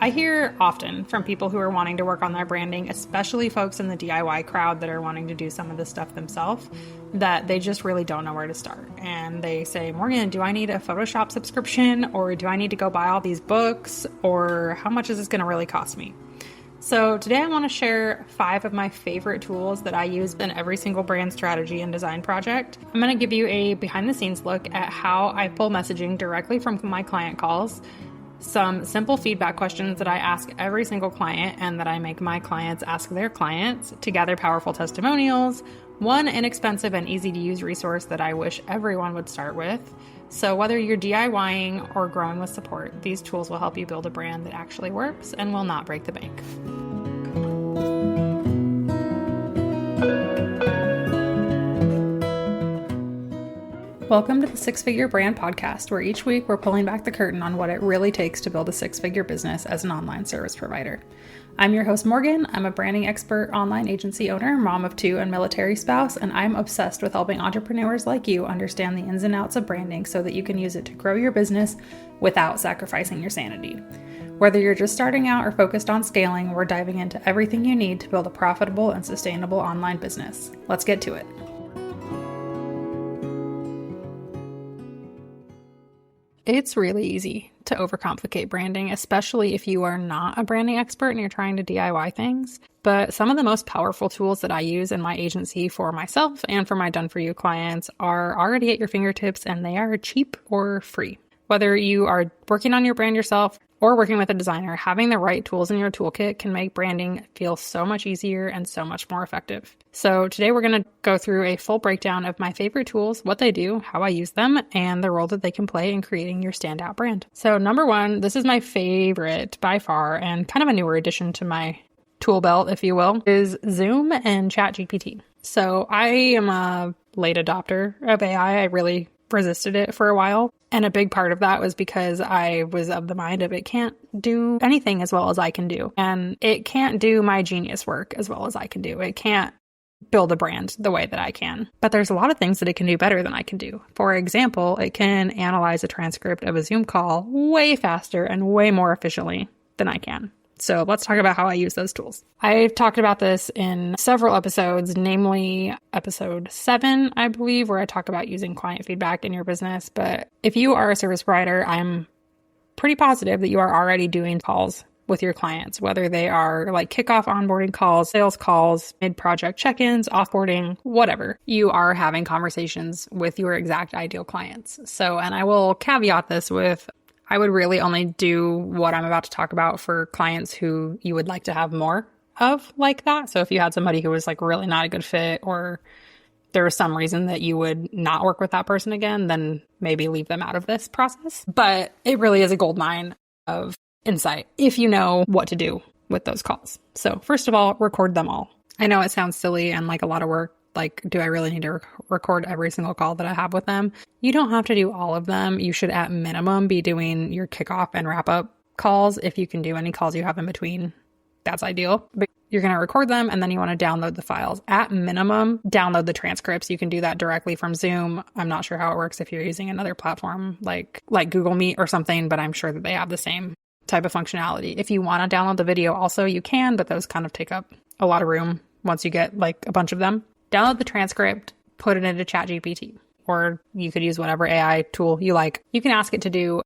I hear often from people who are wanting to work on their branding, especially folks in the DIY crowd that are wanting to do some of this stuff themselves, that they just really don't know where to start. And they say, Morgan, do I need a Photoshop subscription, or do I need to go buy all these books, or how much is this going to really cost me? So today I want to share 5 of my favorite tools that I use in every single brand strategy and design project. I'm going to give you a behind the scenes look at how I pull messaging directly from my client calls, some simple feedback questions that I ask every single client and that I make my clients ask their clients to gather powerful testimonials, one inexpensive and easy to use resource that I wish everyone would start with. So whether you're DIYing or growing with support, these tools will help you build a brand that actually works and will not break the bank. Welcome to the Six Figure Brand Podcast, where each week we're pulling back the curtain on what it really takes to build a six-figure business as an online service provider. I'm your host, Morgan. I'm a branding expert, online agency owner, mom of 2, and military spouse, and I'm obsessed with helping entrepreneurs like you understand the ins and outs of branding so that you can use it to grow your business without sacrificing your sanity. Whether you're just starting out or focused on scaling, we're diving into everything you need to build a profitable and sustainable online business. Let's get to it. It's really easy to overcomplicate branding, especially if you are not a branding expert and you're trying to DIY things. But some of the most powerful tools that I use in my agency for myself and for my done-for-you clients are already at your fingertips, and they are cheap or free. Whether you are working on your brand yourself or working with a designer, having the right tools in your toolkit can make branding feel so much easier and so much more effective. So today we're going to go through a full breakdown of my favorite tools, what they do, how I use them, and the role that they can play in creating your standout brand. So number 1, this is my favorite by far and kind of a newer addition to my tool belt, if you will, is Zoom and ChatGPT. So I am a late adopter of AI. I really resisted it for a while. And a big part of that was because I was of the mind of it can't do anything as well as I can do. And it can't do my genius work as well as I can do. It can't build a brand the way that I can. But there's a lot of things that it can do better than I can do. For example, it can analyze a transcript of a Zoom call way faster and way more efficiently than I can. So let's talk about how I use those tools. I've talked about this in several episodes, namely episode 7, I believe, where I talk about using client feedback in your business. But if you are a service provider, I'm pretty positive that you are already doing calls with your clients, whether they are like kickoff onboarding calls, sales calls, mid-project check-ins, offboarding, whatever. You are having conversations with your exact ideal clients. So, and I will caveat this with, I would really only do what I'm about to talk about for clients who you would like to have more of like that. So if you had somebody who was like really not a good fit, or there was some reason that you would not work with that person again, then maybe leave them out of this process. But it really is a goldmine of insight if you know what to do with those calls. So first of all, record them all. I know it sounds silly and like a lot of work. Like, do I really need to record every single call that I have with them? You don't have to do all of them. You should at minimum be doing your kickoff and wrap up calls. If you can do any calls you have in between, that's ideal. But you're going to record them and then you want to download the files. At minimum, download the transcripts. You can do that directly from Zoom. I'm not sure how it works if you're using another platform like Google Meet or something, but I'm sure that they have the same type of functionality. If you want to download the video also, you can, but those kind of take up a lot of room once you get like a bunch of them. Download the transcript, put it into ChatGPT, or you could use whatever AI tool you like. You can ask it to do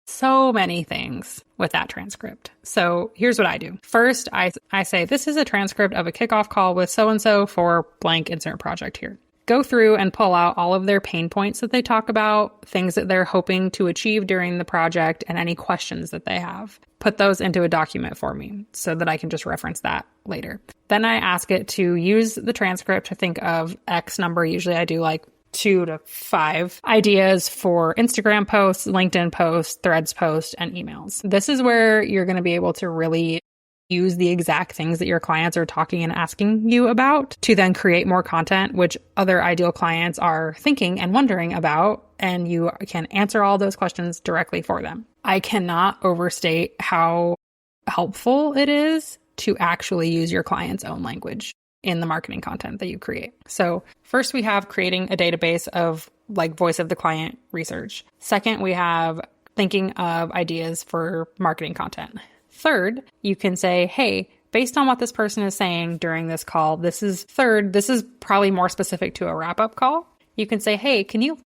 so many things with that transcript. So here's what I do. First, I say, this is a transcript of a kickoff call with so-and-so for blank insert project here. Go through and pull out all of their pain points that they talk about, things that they're hoping to achieve during the project, and any questions that they have. Put those into a document for me so that I can just reference that later. Then I ask it to use the transcript to think of X number. Usually I do like 2 to 5 ideas for Instagram posts, LinkedIn posts, Threads posts, and emails. This is where you're going to be able to really use the exact things that your clients are talking and asking you about to then create more content, which other ideal clients are thinking and wondering about, and you can answer all those questions directly for them. I cannot overstate how helpful it is to actually use your client's own language in the marketing content that you create. So first we have creating a database of like voice of the client research. Second, we have thinking of ideas for marketing content. Third, you can say, hey, based on what this person is saying during this call, this is probably more specific to a wrap-up call. You can say, hey, can you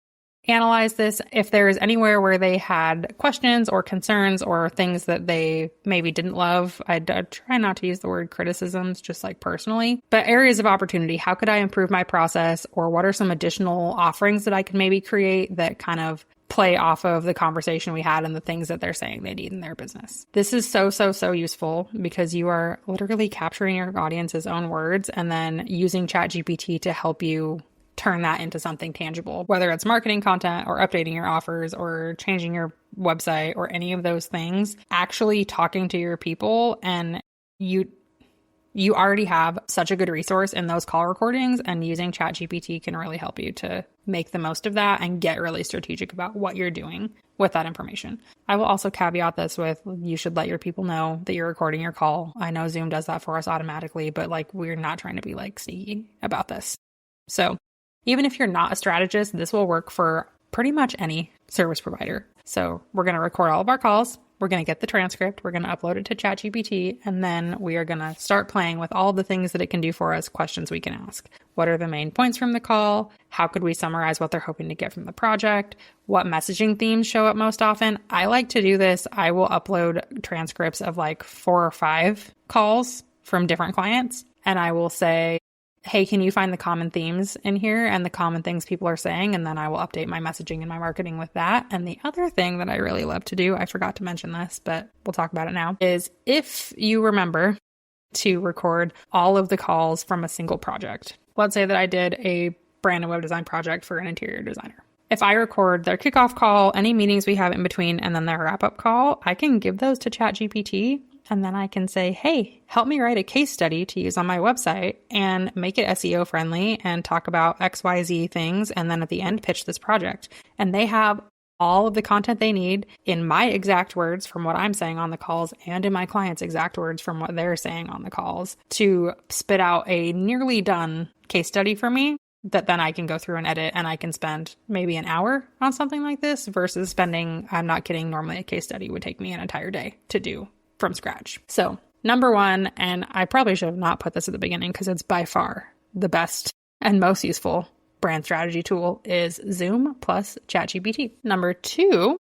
analyze this? If there's anywhere where they had questions or concerns or things that they maybe didn't love, I'd try not to use the word criticisms, just like personally, but areas of opportunity. How could I improve my process? Or what are some additional offerings that I could maybe create that kind of play off of the conversation we had and the things that they're saying they need in their business? This is so useful because you are literally capturing your audience's own words and then using ChatGPT to help you turn that into something tangible, whether it's marketing content or updating your offers or changing your website or any of those things. Actually talking to your people, and you already have such a good resource in those call recordings, and using ChatGPT can really help you to make the most of that and get really strategic about what you're doing with that information. I will also caveat this with, you should let your people know that you're recording your call. I know Zoom does that for us automatically, but like, we're not trying to be like sneaky about this. So even if you're not a strategist, this will work for pretty much any service provider. So we're going to record all of our calls. We're going to get the transcript. We're going to upload it to ChatGPT. And then we are going to start playing with all the things that it can do for us, questions we can ask. What are the main points from the call? How could we summarize what they're hoping to get from the project? What messaging themes show up most often? I like to do this. I will upload transcripts of like 4 or 5 calls from different clients. And I will say, hey, can you find the common themes in here and the common things people are saying? And then I will update my messaging and my marketing with that. And the other thing that I really love to do, I forgot to mention this, but we'll talk about it now, is if you remember to record all of the calls from a single project. Let's say that I did a brand and web design project for an interior designer. If I record their kickoff call, any meetings we have in between, and then their wrap-up call, I can give those to ChatGPT. And then I can say, hey, help me write a case study to use on my website and make it SEO friendly and talk about XYZ things. And then at the end, pitch this project. And they have all of the content they need in my exact words from what I'm saying on the calls and in my client's exact words from what they're saying on the calls to spit out a nearly done case study for me that then I can go through and edit, and I can spend maybe an hour on something like this versus spending, I'm not kidding, normally a case study would take me an entire day to do from scratch. So number one, and I probably should have not put this at the beginning because it's by far the best and most useful brand strategy tool, is Zoom plus ChatGPT. Number 2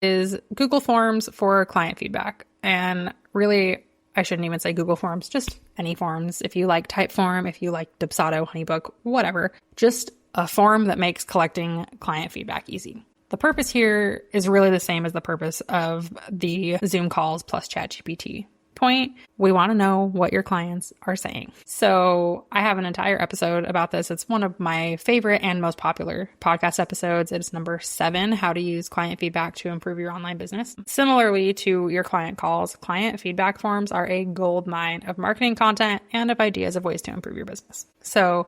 is Google Forms for client feedback. And really, I shouldn't even say Google Forms, just any forms. If you like Typeform, if you like Dubsado, Honeybook, whatever, just a form that makes collecting client feedback easy. The purpose here is really the same as the purpose of the Zoom calls plus ChatGPT point. We want to know what your clients are saying. So I have an entire episode about this. It's one of my favorite and most popular podcast episodes. It's number 7, how to use client feedback to improve your online business. Similarly to your client calls, client feedback forms are a gold mine of marketing content and of ideas of ways to improve your business. So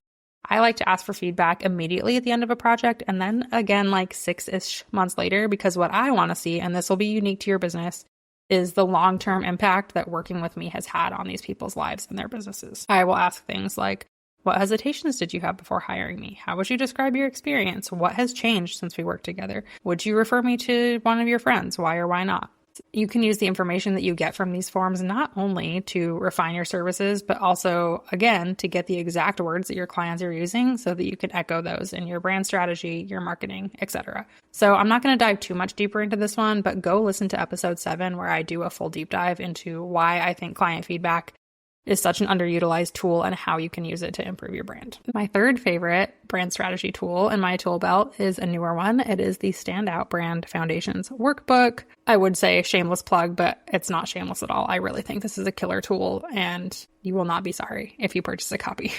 I like to ask for feedback immediately at the end of a project, and then again, like 6-ish months later, because what I want to see, and this will be unique to your business, is the long-term impact that working with me has had on these people's lives and their businesses. I will ask things like, what hesitations did you have before hiring me? How would you describe your experience? What has changed since we worked together? Would you refer me to one of your friends? Why or why not? You can use the information that you get from these forms not only to refine your services, but also, again, to get the exact words that your clients are using so that you can echo those in your brand strategy, your marketing, etc. So I'm not going to dive too much deeper into this one, but go listen to episode 7 where I do a full deep dive into why I think client feedback is such an underutilized tool and how you can use it to improve your brand. My third favorite brand strategy tool in my tool belt is a newer one. It is the Standout Brand Foundations Workbook. I would say shameless plug, but it's not shameless at all. I really think this is a killer tool, and you will not be sorry if you purchase a copy.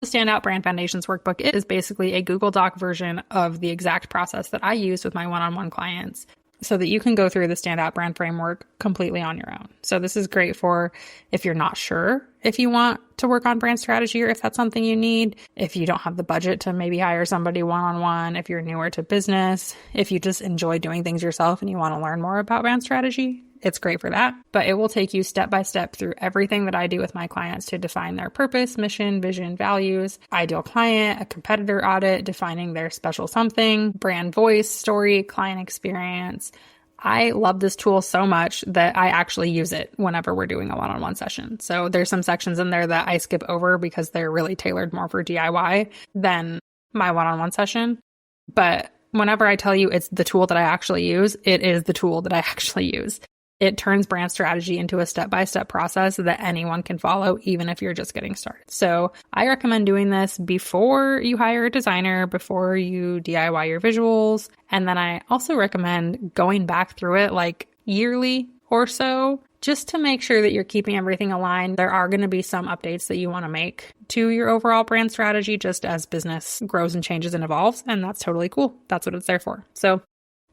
The Standout Brand Foundations Workbook is basically a Google Doc version of the exact process that I use with my one-on-one clients, so that you can go through the Standout Brand Framework completely on your own. So this is great for if you're not sure if you want to work on brand strategy or if that's something you need, if you don't have the budget to maybe hire somebody one-on-one, if you're newer to business, if you just enjoy doing things yourself and you want to learn more about brand strategy. It's great for that, but it will take you step by step through everything that I do with my clients to define their purpose, mission, vision, values, ideal client, a competitor audit, defining their special something, brand voice, story, client experience, I love this tool so much that I actually use it whenever we're doing a one-on-one session. So there's some sections in there that I skip over because they're really tailored more for DIY than my one-on-one session. But whenever I tell you it's the tool that I actually use, it is the tool that I actually use. It turns brand strategy into a step-by-step process that anyone can follow, even if you're just getting started. So I recommend doing this before you hire a designer, before you DIY your visuals. And then I also recommend going back through it like yearly or so, just to make sure that you're keeping everything aligned. There are going to be some updates that you want to make to your overall brand strategy just as business grows and changes and evolves. And that's totally cool. That's what it's there for. So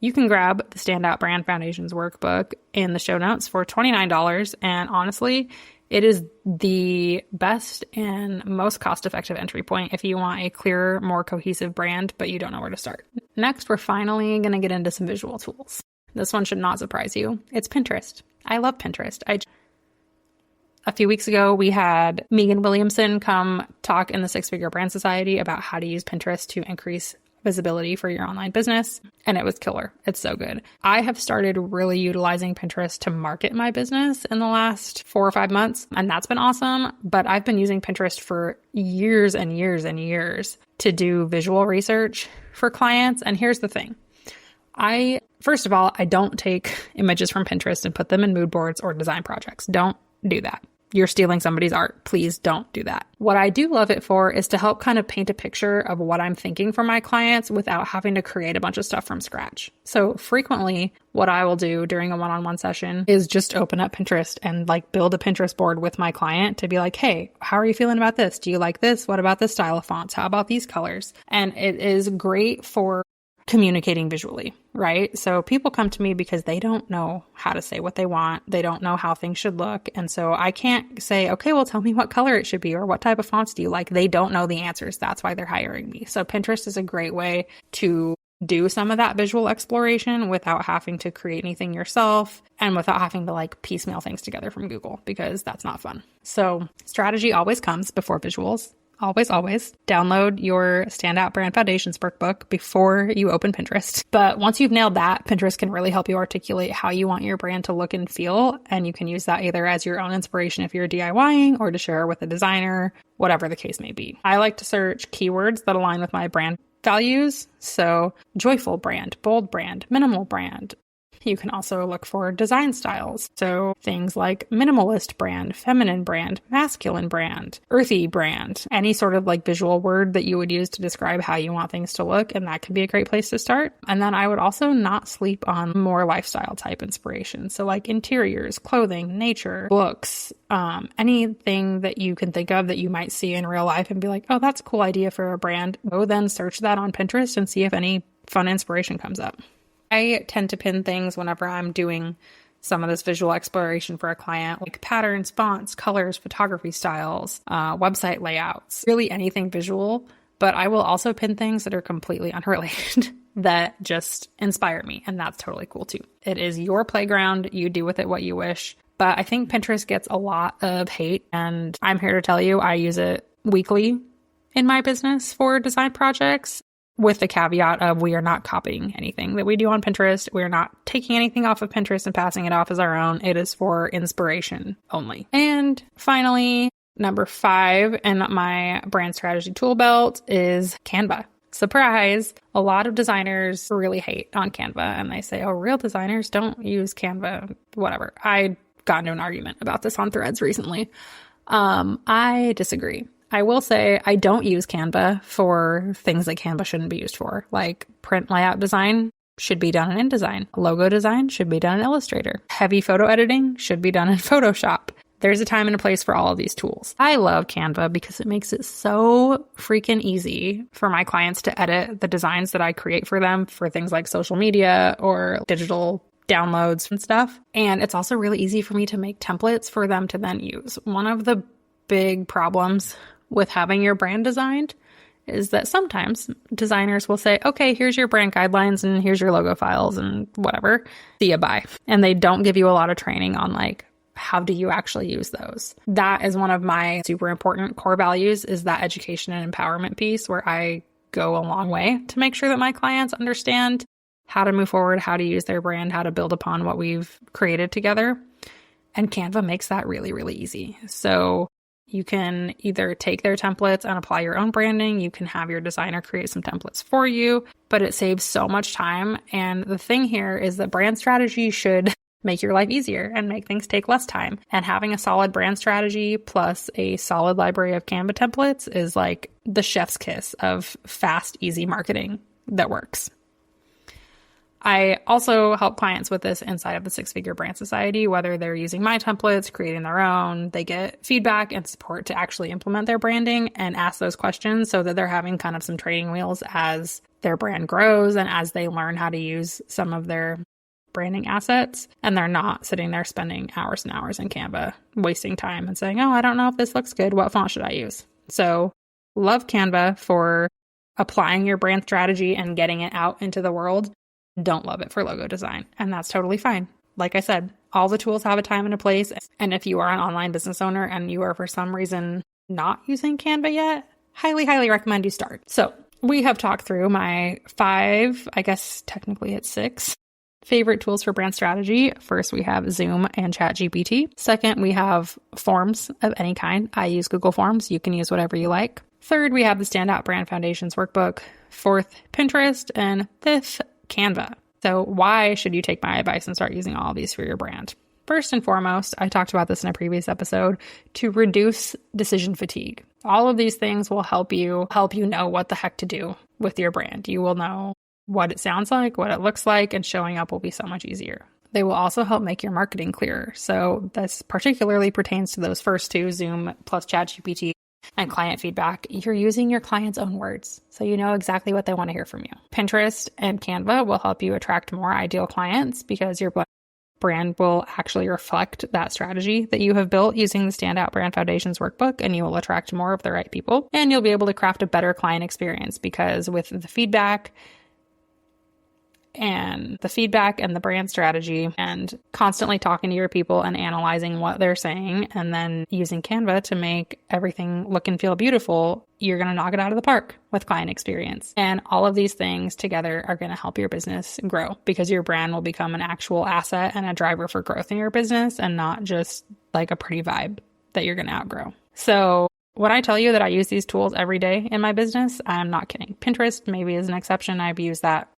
you can grab the Standout Brand Foundations workbook in the show notes for $29. And honestly, it is the best and most cost-effective entry point if you want a clearer, more cohesive brand, but you don't know where to start. Next, we're finally going to get into some visual tools. This one should not surprise you. It's Pinterest. I love Pinterest. A few weeks ago, we had Megan Williamson come talk in the Six Figure Brand Society about how to use Pinterest to increase visibility for your online business. And it was killer. It's so good. I have started really utilizing Pinterest to market my business in the last 4 or 5 months. And that's been awesome. But I've been using Pinterest for years and years and years to do visual research for clients. And here's the thing. First of all, I don't take images from Pinterest and put them in mood boards or design projects. Don't do that. You're stealing somebody's art. Please don't do that. What I do love it for is to help kind of paint a picture of what I'm thinking for my clients without having to create a bunch of stuff from scratch. So frequently what I will do during a one-on-one session is just open up Pinterest and like build a Pinterest board with my client to be like, hey, how are you feeling about this? Do you like this? What about this style of fonts? How about these colors? And it is great for communicating visually, right? So people come to me because they don't know how to say what they want. They don't know how things should look. And so I can't say, okay, well, tell me what color it should be or what type of fonts do you like? They don't know the answers. That's why they're hiring me. So Pinterest is a great way to do some of that visual exploration without having to create anything yourself and without having to like piecemeal things together from Google, because that's not fun. So strategy always comes before visuals. Always, always download your Standout Brand Foundations workbook before you open Pinterest. But once you've nailed that, Pinterest can really help you articulate how you want your brand to look and feel. And you can use that either as your own inspiration if you're DIYing or to share with a designer, whatever the case may be. I like to search keywords that align with my brand values. So joyful brand, bold brand, minimal brand. You can also look for design styles. So things like minimalist brand, feminine brand, masculine brand, earthy brand, any sort of like visual word that you would use to describe how you want things to look. And that can be a great place to start. And then I would also not sleep on more lifestyle type inspiration. So like interiors, clothing, nature, books, anything that you can think of that you might see in real life and be like, oh, that's a cool idea for a brand. Go then search that on Pinterest and see if any fun inspiration comes up. I tend to pin things whenever I'm doing some of this visual exploration for a client, like patterns, fonts, colors, photography styles, website layouts, really anything visual. But I will also pin things that are completely unrelated that just inspire me. And that's totally cool too. It is your playground. You do with it what you wish. But I think Pinterest gets a lot of hate. And I'm here to tell you, I use it weekly in my business for design projects, with the caveat of we are not copying anything that we do on Pinterest. We are not taking anything off of Pinterest and passing it off as our own. It is for inspiration only. And finally, number 5 in my brand strategy tool belt is Canva. Surprise! A lot of designers really hate on Canva and they say, oh, real designers don't use Canva, whatever. I got into an argument about this on Threads recently. I disagree. I will say I don't use Canva for things that Canva shouldn't be used for, like print layout design should be done in InDesign. Logo design should be done in Illustrator. Heavy photo editing should be done in Photoshop. There's a time and a place for all of these tools. I love Canva because it makes it so freaking easy for my clients to edit the designs that I create for them for things like social media or digital downloads and stuff. And it's also really easy for me to make templates for them to then use. One of the big problems with having your brand designed is that sometimes designers will say, okay, here's your brand guidelines and here's your logo files and whatever. See ya, bye. And they don't give you a lot of training on like, how do you actually use those? That is one of my super important core values, is that education and empowerment piece, where I go a long way to make sure that my clients understand how to move forward, how to use their brand, how to build upon what we've created together. And Canva makes that really, really easy. So you can either take their templates and apply your own branding. You can have your designer create some templates for you, but it saves so much time. And the thing here is that brand strategy should make your life easier and make things take less time. And having a solid brand strategy plus a solid library of Canva templates is like the chef's kiss of fast, easy marketing that works. I also help clients with this inside of the Six Figure Brand Society, whether they're using my templates, creating their own, they get feedback and support to actually implement their branding and ask those questions so that they're having kind of some training wheels as their brand grows and as they learn how to use some of their branding assets, and they're not sitting there spending hours and hours in Canva, wasting time and saying, oh, I don't know if this looks good. What font should I use? So love Canva for applying your brand strategy and getting it out into the world. Don't love it for logo design. And that's totally fine. Like I said, all the tools have a time and a place. And if you are an online business owner and you are for some reason not using Canva yet, highly, highly recommend you start. So we have talked through my 5, I guess technically it's 6, favorite tools for brand strategy. First, we have Zoom and ChatGPT. Second, we have forms of any kind. I use Google Forms. You can use whatever you like. Third, we have the Standout Brand Foundations Workbook. Fourth, Pinterest. And fifth, Canva. So why should you take my advice and start using all of these for your brand? First and foremost, I talked about this in a previous episode, to reduce decision fatigue. All of these things will help you know what the heck to do with your brand. You will know what it sounds like, what it looks like, and showing up will be so much easier. They will also help make your marketing clearer. So this particularly pertains to those first two, Zoom plus ChatGPT and client feedback. You're using your client's own words, so you know exactly what they want to hear from you. Pinterest and Canva will help you attract more ideal clients because your brand will actually reflect that strategy that you have built using the Standout Brand Foundations Workbook, and you will attract more of the right people, and you'll be able to craft a better client experience because with the feedback and the brand strategy and constantly talking to your people and analyzing what they're saying and then using Canva to make everything look and feel beautiful, you're going to knock it out of the park with client experience. And all of these things together are going to help your business grow because your brand will become an actual asset and a driver for growth in your business and not just like a pretty vibe that you're going to outgrow. So when I tell you that I use these tools every day in my business, I'm not kidding. Pinterest maybe is an exception. I've used that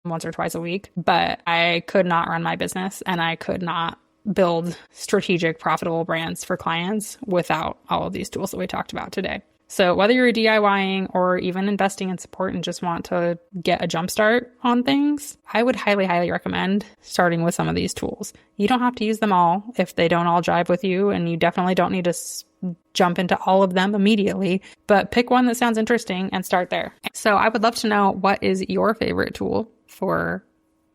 once or twice a week, but I could not run my business and I could not build strategic, profitable brands for clients without all of these tools that we talked about today. So whether you're DIYing or even investing in support and just want to get a jump start on things, I would highly, highly recommend starting with some of these tools. You don't have to use them all if they don't all jive with you, and you definitely don't need to jump into all of them immediately, but pick one that sounds interesting and start there. So I would love to know, what is your favorite tool for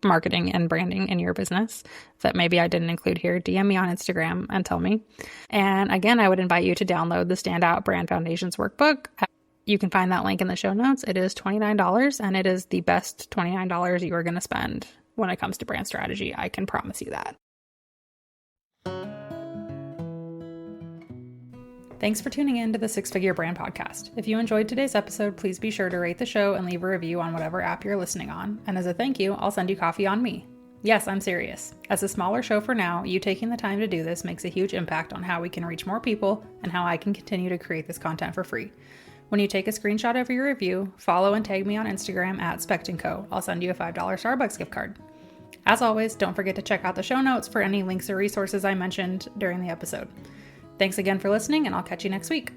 marketing and branding in your business that maybe I didn't include here? DM me on Instagram and tell me. And again, I would invite you to download the Standout Brand Foundations Workbook. You can find that link in the show notes. It is $29 and it is the best $29 you are going to spend when it comes to brand strategy. I can promise you that. Thanks for tuning in to the Six Figure Brand Podcast. If you enjoyed today's episode, please be sure to rate the show and leave a review on whatever app you're listening on. And as a thank you, I'll send you coffee on me. Yes, I'm serious. As a smaller show for now, you taking the time to do this makes a huge impact on how we can reach more people and how I can continue to create this content for free. When you take a screenshot of your review, follow and tag me on Instagram at @SpectandCo. I'll send you a $5 Starbucks gift card. As always, don't forget to check out the show notes for any links or resources I mentioned during the episode. Thanks again for listening, and I'll catch you next week.